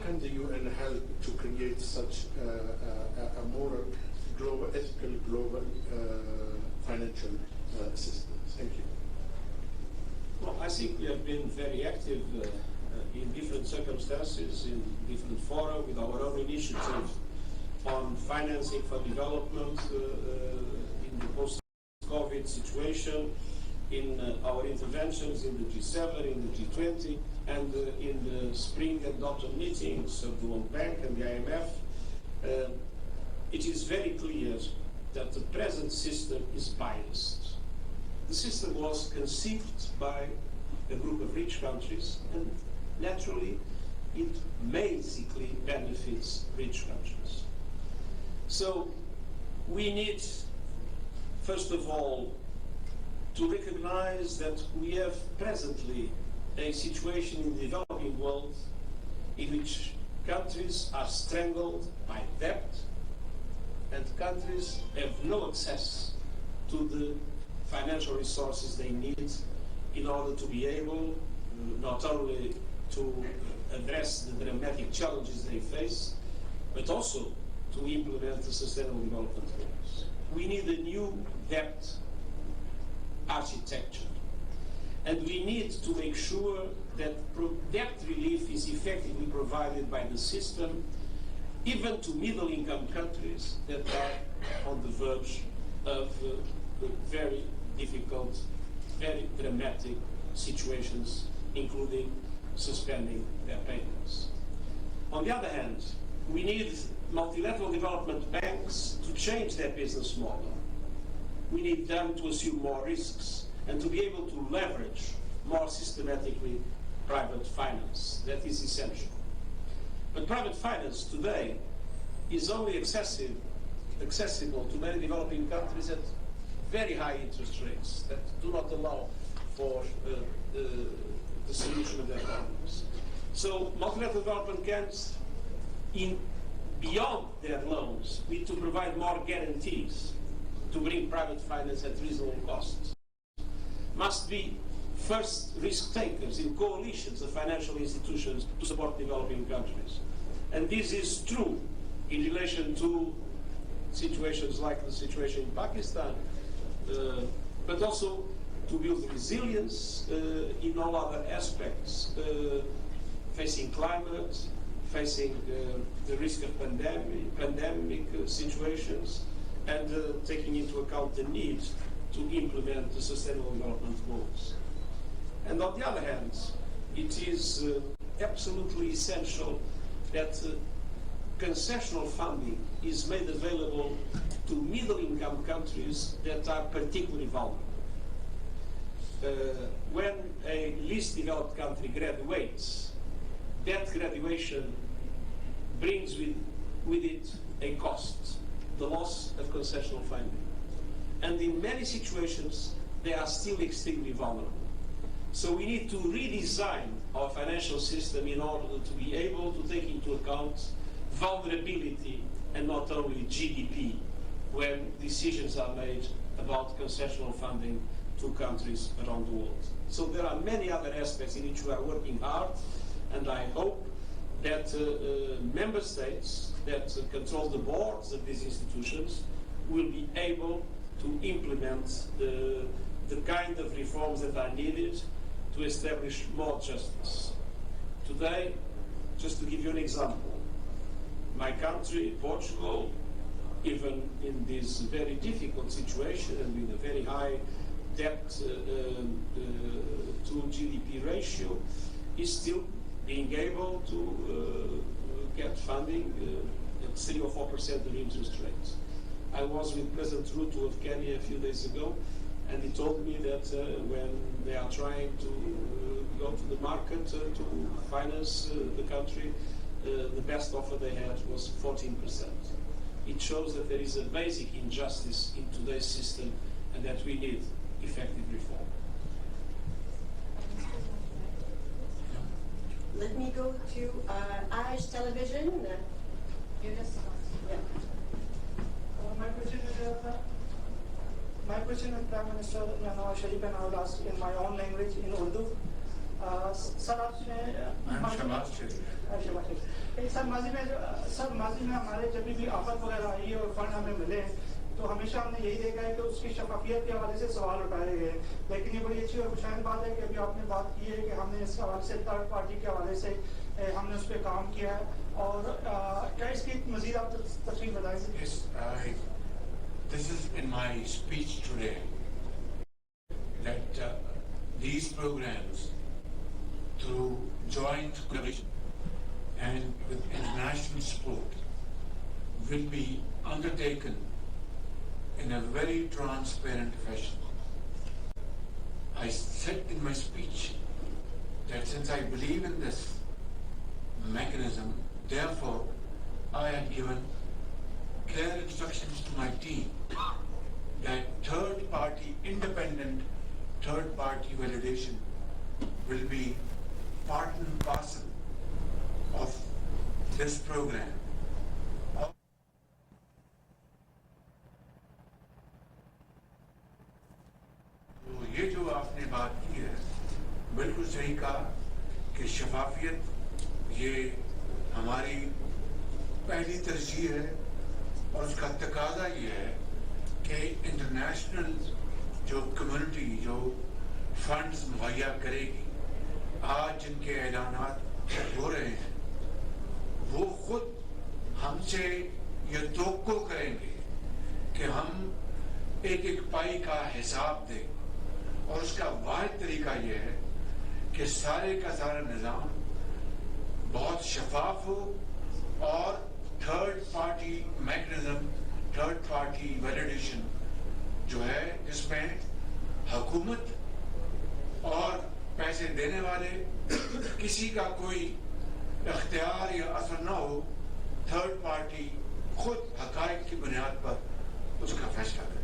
can the UN help to create such a more global, ethical global financial system? Thank you. Well, I think we have been very active in different circumstances, in different fora, with our own initiative on financing for development in the post-COVID situation, in our interventions in the G7, in the G20, and in the spring and autumn meetings of the World Bank and the IMF. It is very clear that the present system is biased. The system was conceived by a group of rich countries, and naturally it basically benefits rich countries. So we need, first of all, to recognize that we have presently a situation in the developing world in which countries are strangled by debt, and countries have no access to the financial resources they need in order to be able not only to address the dramatic challenges they face, but also to implement the Sustainable Development Goals. We need a new debt architecture, and we need to make sure that debt relief is effectively provided by the system, even to middle-income countries that are on the verge of very difficult, very dramatic situations, including suspending their payments. On the other hand, we need multilateral development banks to change their business model. We need them to assume more risks and to be able to leverage more systematically private finance. That is essential. But private finance today is only accessible to many developing countries at very high interest rates that do not allow for the solution of their problems. So multilateral development banks, beyond their loans, need to provide more guarantees to bring private finance at reasonable costs. Must be first risk takers in coalitions of financial institutions to support developing countries. And this is true in relation to situations like the situation in Pakistan, but also to build resilience in all other aspects, facing climate, facing the risk of pandemic situations, and taking into account the need to implement the Sustainable Development Goals. And on the other hand, it is absolutely essential that concessional funding is made available to middle-income countries that are particularly vulnerable. When a least developed country graduates, that graduation brings with it a cost, the loss of concessional funding. And in many situations, they are still extremely vulnerable. So we need to redesign our financial system in order to be able to take into account vulnerability and not only GDP when decisions are made about concessional funding to countries around the world. So there are many other aspects in which we are working hard, and I hope that member states that control the boards of these institutions will be able to implement the kind of reforms that are needed to establish more justice. Today, just to give you an example, my country, Portugal, even in this very difficult situation and with a very high debt to GDP ratio, is still being able to get funding at 3 or 4% of interest rates. I was with President Ruto of Kenya a few days ago, and he told me that when they are trying to go to the market to finance the country, the best offer they had was 14%. It shows that there is a basic injustice in today's system and that we need effective reform. Let me go to Irish television. My question is Prime Minister Nawaz Sharif, and I will ask in my own language, in Urdu. Sir आपने sir माजी में हमारे जब भी आफत वगैरह आई है और फंड हमें मिले तो हमेशा हमने यही देखा है कि उसकी शफाफियत के हवाले से सवाल उठाए गए, लेकिन ये बड़ी अच्छी और खुशहाल बात है कि अभी आपने बात की है कि हमने इस हवाले से थर्ड पार्टी के हवाले से हमने उस पर काम किया है, और क्या इसकी मजीद आप तफसील बताएंगे? This is in my speech today that these programs through joint collaboration and with international support will be undertaken in a very transparent fashion. I said in my speech that since I believe in this mechanism, therefore I had given clear instructions to my team that independent third party validation will be part and parcel of this program. तो ये जो आपने बात की है बिल्कुल सही कहा कि शफाफियत ये हमारी पहली तरजीह है, और उसका तकाजा ये है कि इंटरनेशनल जो कम्युनिटी जो फंड्स मुहैया करेगी, आज जिनके ऐलानात हो रहे हैं, वो खुद हमसे ये तवक्को करेंगे कि हम एक एक पाई का हिसाब दें, और उसका वाहिद तरीका ये है कि सारे का सारा निज़ाम बहुत शफाफ हो और third party mechanism, third party validation जो है जिसमें हुकूमत और पैसे देने वाले किसी का कोई इख्तियार या असर ना हो, थर्ड पार्टी खुद हकायक की बुनियाद पर उसका फैसला करे।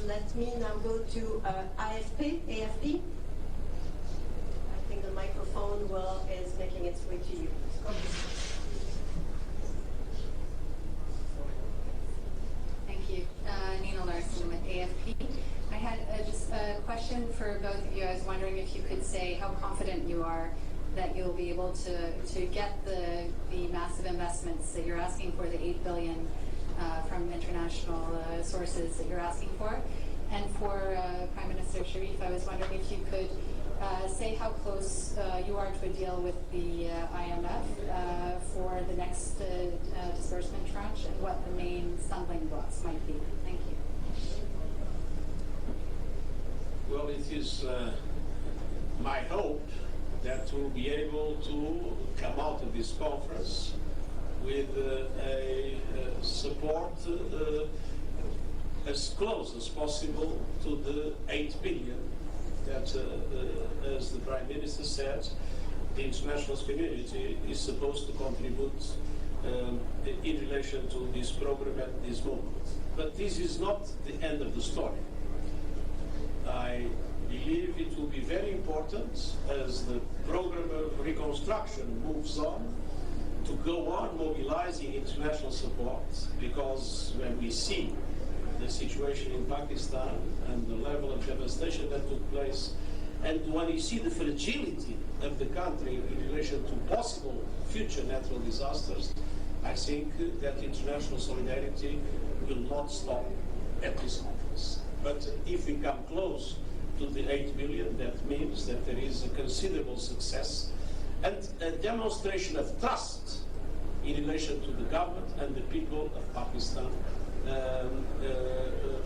Let me now go to AFP. I think the microphone is making its way to you. Thank you. Nina Larson with AFP. I had just a question for both of you. I was wondering if you could say how confident you are that you'll be able to get the massive investments that you're asking for, the $8 billion from international sources that you're asking for. And for Prime Minister Sharif, I was wondering if you could say how close you are to a deal with the IMF for the next disbursement tranche, and what the main stumbling blocks might be. Thank you. Well, it is my hope that we'll be able to come out of this conference with a support as close as possible to the 8 billion that, as the Prime Minister said, the international community is supposed to contribute in relation to this program at this moment. But this is not the end of the story. I believe it will be very important as the program of reconstruction moves on to go on mobilizing international support, because when we see the situation in Pakistan and the level of devastation that took place, and when you see the fragility of the country in relation to possible future natural disasters, I think that international solidarity will not stop at this conference. But if we come close to the 8 billion, that means that there is a considerable success and a demonstration of trust in relation to the government and the people of Pakistan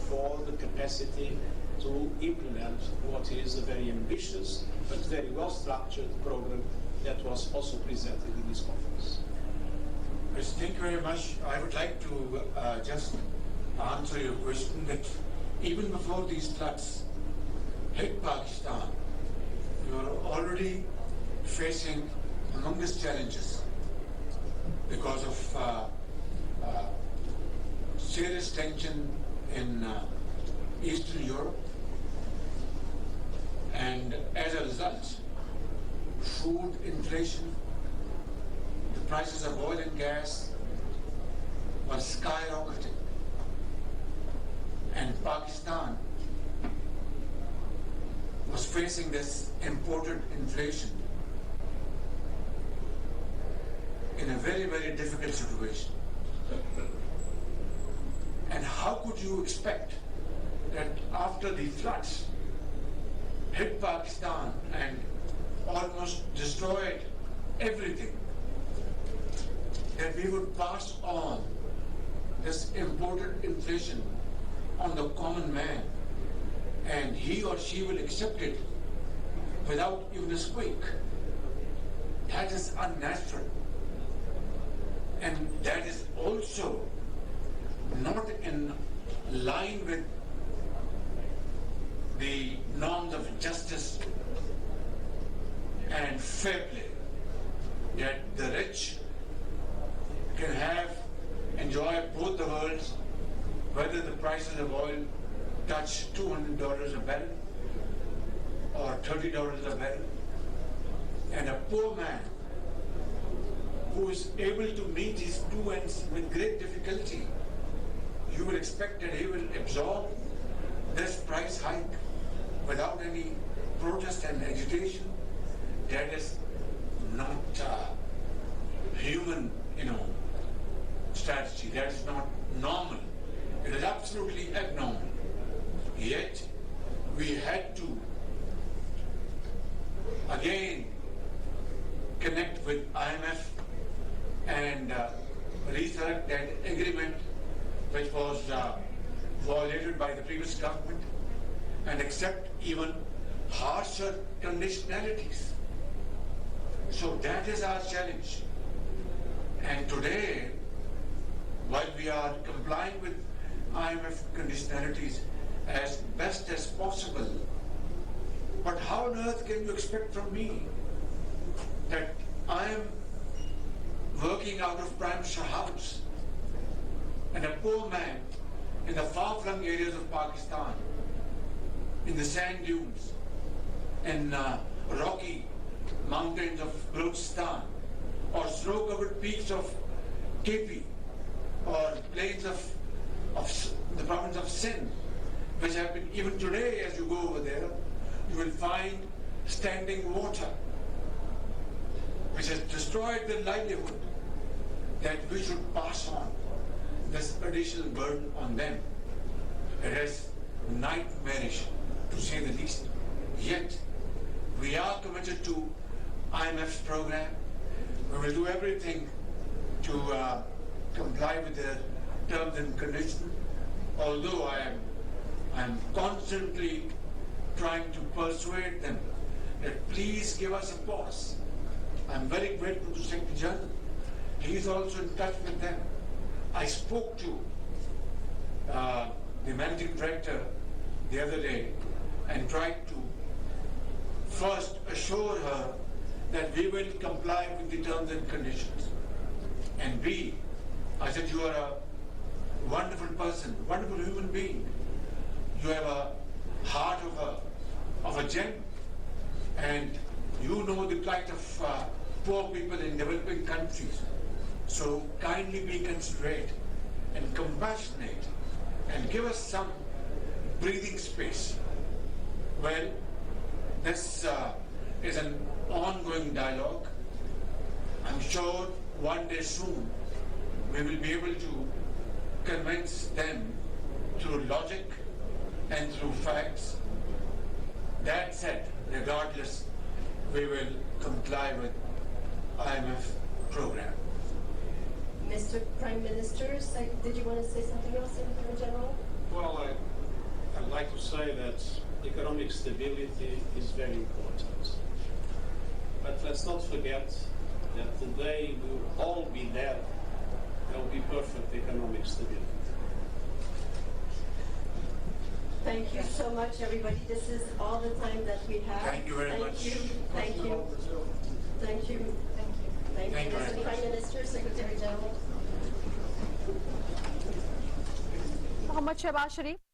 for the capacity to implement what is a very ambitious but very well-structured program that was also presented in this conference. Yes, thank you very much. I would like to just answer your question that even before these floods hit Pakistan, we were already facing humongous challenges because of serious tension in Eastern Europe, and as a result, food inflation, the prices of oil and gas were skyrocketing, and Pakistan was facing this imported inflation in a very, very difficult situation. And how could you expect that after the floods hit Pakistan and almost destroyed everything, that we would pass on this imported inflation on the common man and he or she will accept it without even a squeak? That is unnatural. And that is also not in line with the norms of justice and fair play, that the rich can enjoy both the worlds, whether the prices of oil touch $200 a barrel or $30 a barrel, and a poor man who is able to meet these two ends with great difficulty, you will expect that he will absorb this price hike without any protest and agitation. That is not human, strategy. That is not normal. It is absolutely abnormal. Yet we had to again connect with IMF and resurrect that agreement which was violated by the previous government and accept even harsher conditionalities. So that is our challenge. And today, while we are complying with IMF conditionalities as best as possible, but how on earth can you expect from me that I am working out of Prime Minister's house and a poor man in the far-flung areas of Pakistan, in the sand dunes, in rocky mountains of Balochistan, or snow-covered peaks of KP, or plains of the province of Sindh, which have been, even today as you go over there, you will find standing water, which has destroyed their livelihood, that we should pass on this additional burden on them. It is nightmarish, to say the least. Yet, we are committed to IMF's program. We will do everything to comply with their terms and conditions, although I am constantly trying to persuade them that please give us a pause. I'm very grateful to Secretary General. He is also in touch with them. I spoke to the Managing Director the other day and tried to first assure her that we will comply with the terms and conditions. And B, I said, you are a wonderful person, wonderful human being. You have a heart of a gem, and you know the plight of poor people in developing countries. So kindly be considerate and compassionate and give us some breathing space. Well, this is an ongoing dialogue. I'm sure one day soon we will be able to convince them through logic and through facts. That said, regardless, we will comply with IMF program. Mr. Prime Minister, did you want to say something else, Secretary General? Well, I'd like to say that economic stability is very important. But let's not forget that the day we will all be there, there will be perfect economic stability. Thank you so much, everybody. This is all the time that we have. Thank you very much. Thank you. Thank you. Thank you, Mr. Prime Minister, Secretary General. Mohammad Shehbaz Sharif.